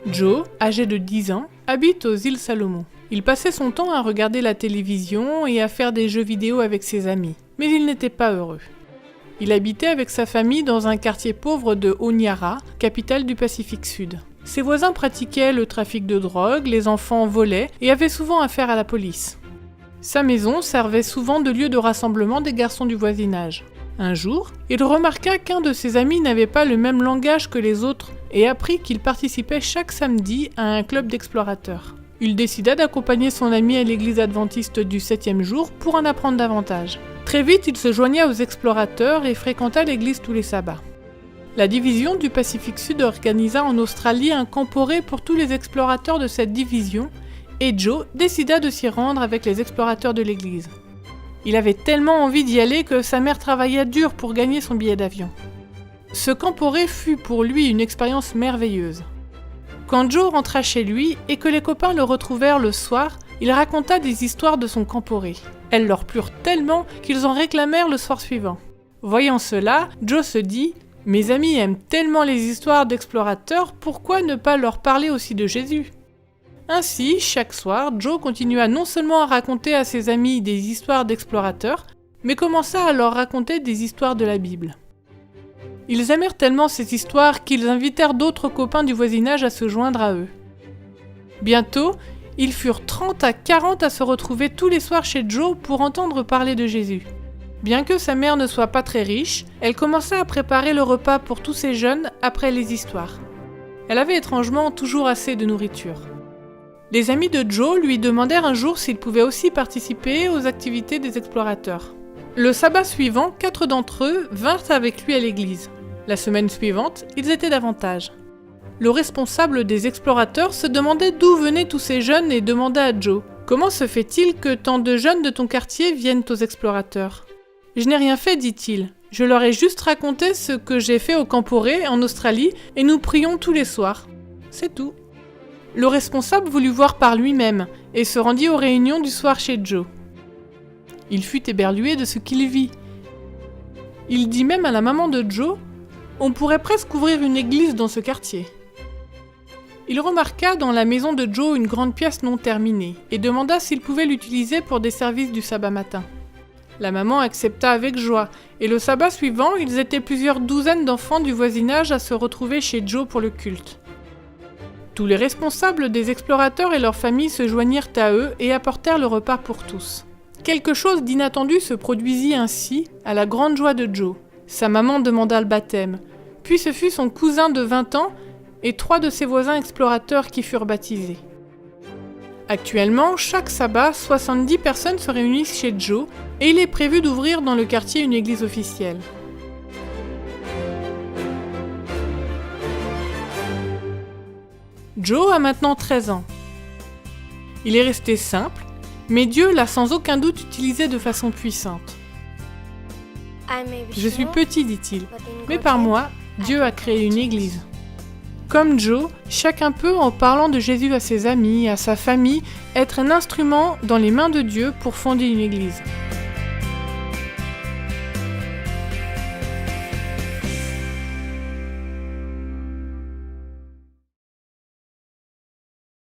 Joe, âgé de 10 ans, habite aux îles Salomon. Il passait son temps à regarder la télévision et à faire des jeux vidéo avec ses amis, mais il n'était pas heureux. Il habitait avec sa famille dans un quartier pauvre de Honiara, capitale du Pacifique Sud. Ses voisins pratiquaient le trafic de drogue, les enfants volaient et avaient souvent affaire à la police. Sa maison servait souvent de lieu de rassemblement des garçons du voisinage. Un jour, il remarqua qu'un de ses amis n'avait pas le même langage que les autres et apprit qu'il participait chaque samedi à un club d'explorateurs. Il décida d'accompagner son ami à l'église adventiste du 7e jour pour en apprendre davantage. Très vite, il se joigna aux explorateurs et fréquenta l'église tous les sabbats. La division du Pacifique Sud organisa en Australie un camporé pour tous les explorateurs de cette division et Joe décida de s'y rendre avec les explorateurs de l'église. Il avait tellement envie d'y aller que sa mère travailla dur pour gagner son billet d'avion. Ce camporé fut pour lui une expérience merveilleuse. Quand Joe rentra chez lui et que les copains le retrouvèrent le soir, il raconta des histoires de son camporé. Elles leur plurent tellement qu'ils en réclamèrent le soir suivant. Voyant cela, Joe se dit « Mes amis aiment tellement les histoires d'explorateurs, pourquoi ne pas leur parler aussi de Jésus ?» Ainsi, chaque soir, Joe continua non seulement à raconter à ses amis des histoires d'explorateurs, mais commença à leur raconter des histoires de la Bible. Ils aimèrent tellement ces histoires qu'ils invitèrent d'autres copains du voisinage à se joindre à eux. Bientôt, ils furent 30 à 40 à se retrouver tous les soirs chez Joe pour entendre parler de Jésus. Bien que sa mère ne soit pas très riche, elle commença à préparer le repas pour tous ces jeunes après les histoires. Elle avait étrangement toujours assez de nourriture. Les amis de Joe lui demandèrent un jour s'il pouvait aussi participer aux activités des explorateurs. Le sabbat suivant, 4 d'entre eux vinrent avec lui à l'église. La semaine suivante, ils étaient davantage. Le responsable des explorateurs se demandait d'où venaient tous ces jeunes et demanda à Joe « Comment se fait-il que tant de jeunes de ton quartier viennent aux explorateurs ?»« Je n'ai rien fait, dit-il. Je leur ai juste raconté ce que j'ai fait au camporé en Australie et nous prions tous les soirs. C'est tout. » Le responsable voulut voir par lui-même et se rendit aux réunions du soir chez Joe. Il fut éberlué de ce qu'il vit. Il dit même à la maman de Joe « On pourrait presque ouvrir une église dans ce quartier. » Il remarqua dans la maison de Joe une grande pièce non terminée et demanda s'il pouvait l'utiliser pour des services du sabbat matin. La maman accepta avec joie et le sabbat suivant, ils étaient plusieurs douzaines d'enfants du voisinage à se retrouver chez Joe pour le culte. Tous les responsables des explorateurs et leurs familles se joignirent à eux et apportèrent le repas pour tous. Quelque chose d'inattendu se produisit ainsi, à la grande joie de Joe. Sa maman demanda le baptême, puis ce fut son cousin de 20 ans et 3 de ses voisins explorateurs qui furent baptisés. Actuellement, chaque sabbat, 70 personnes se réunissent chez Joe et il est prévu d'ouvrir dans le quartier une église officielle. Joe a maintenant 13 ans. Il est resté simple, mais Dieu l'a sans aucun doute utilisé de façon puissante. Je suis petit, dit-il, mais par moi, Dieu a créé une église. Comme Joe, chacun peut, en parlant de Jésus à ses amis, à sa famille, être un instrument dans les mains de Dieu pour fonder une église.